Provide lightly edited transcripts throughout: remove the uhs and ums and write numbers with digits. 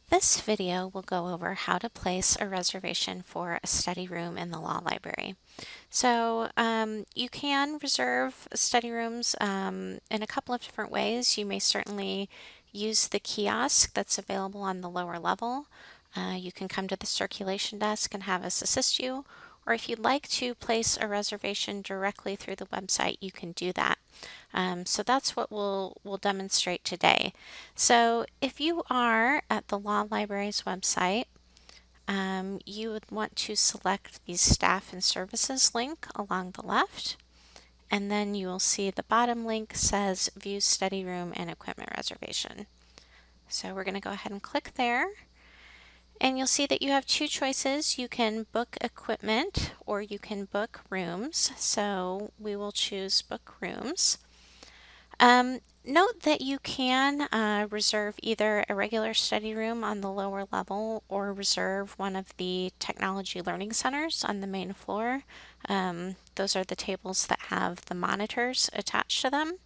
This video will go over how to place a reservation for a study room in the law library. So you can reserve study rooms in a couple of different ways. You may certainly use the kiosk that's available on the lower level. You can come to the circulation desk and have us assist you, or if you'd like to place a reservation directly through the website, you can do that. So that's what we'll demonstrate today. So if you are at the Law Library's website, you would want to select the Staff and Services link along the left, and then you will see the bottom link says View Study Room and Equipment Reservation. So we're going to go ahead and click there. And you'll see that you have two choices. You can book equipment or you can book rooms. So we will choose book rooms. Note that you can reserve either a regular study room on the lower level or reserve one of the technology learning centers on the main floor. Those are the tables that have the monitors attached to them.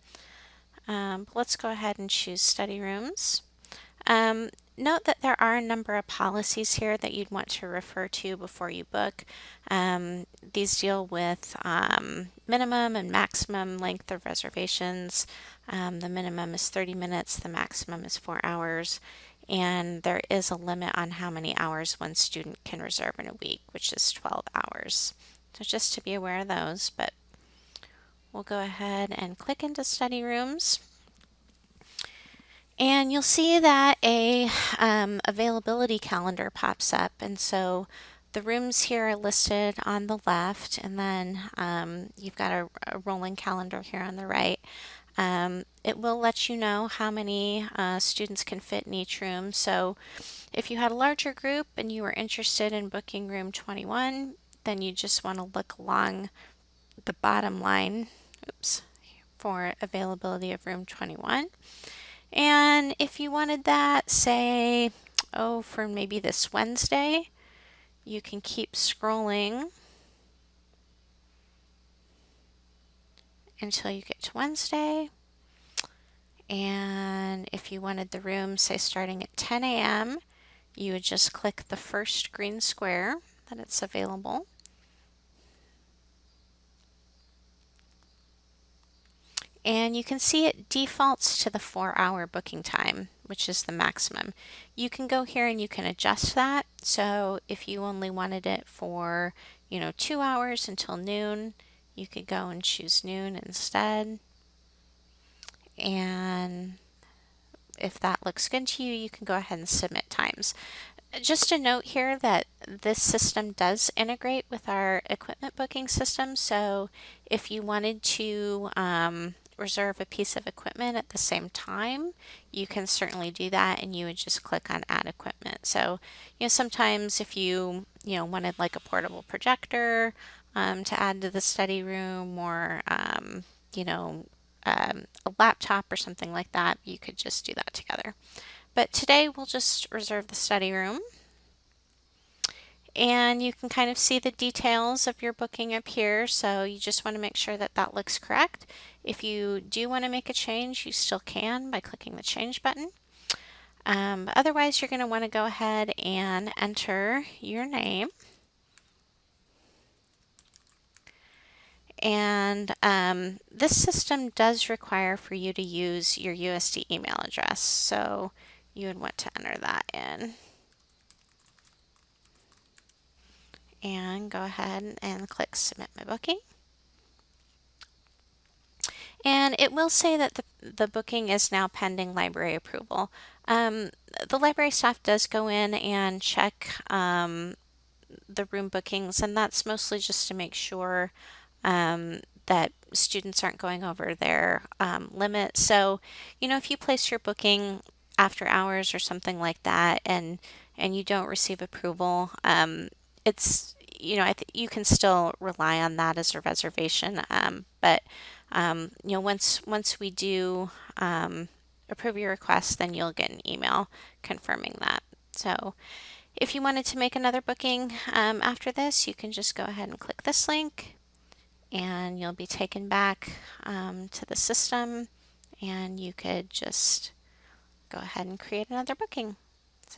Let's go ahead and choose study rooms. Note that there are a number of policies here that you'd want to refer to before you book. These deal with minimum and maximum length of reservations. The minimum is 30 minutes, the maximum is 4 hours, and there is a limit on how many hours one student can reserve in a week, which is 12 hours. So just to be aware of those, but we'll go ahead and click into study rooms. And you'll see that a availability calendar pops up, and so the rooms here are listed on the left, and then you've got a rolling calendar here on the right. It will let you know how many students can fit in each room. So if you had a larger group and you were interested in booking room 21, then you just want to look along the bottom line, for availability of room 21. And if you wanted that, say, for maybe this Wednesday, you can keep scrolling until you get to Wednesday. And if you wanted the room, say, starting at 10 a.m., you would just click the first green square that it's available. And you can see it defaults to the 4-hour booking time, which is the maximum. You can go here and you can adjust that. So if you only wanted it for, 2 hours until noon, you could go and choose noon instead. And if that looks good to you, you can go ahead and submit times. Just a note here that this system does integrate with our equipment booking system. So if you wanted to reserve a piece of equipment at the same time, you can certainly do that, and you would just click on add equipment. So sometimes if you wanted like a portable projector to add to the study room, or a laptop or something like that, you could just do that together. But today we'll just reserve the study room. And you can kind of see the details of your booking up here, so you just want to make sure that that looks correct. If you do want to make a change, you still can by clicking the change button. Otherwise, you're going to want to go ahead and enter your name. And this system does require for you to use your USD email address, so you would want to enter that in. And go ahead and click Submit My Booking. And it will say that the booking is now pending library approval. The library staff does go in and check the room bookings, and that's mostly just to make sure that students aren't going over their limit. So, if you place your booking after hours or something like that, and you don't receive approval, it's you can still rely on that as a reservation. But once we do approve your request, then you'll get an email confirming that. So if you wanted to make another booking after this, you can just go ahead and click this link, and you'll be taken back to the system, and you could just go ahead and create another booking.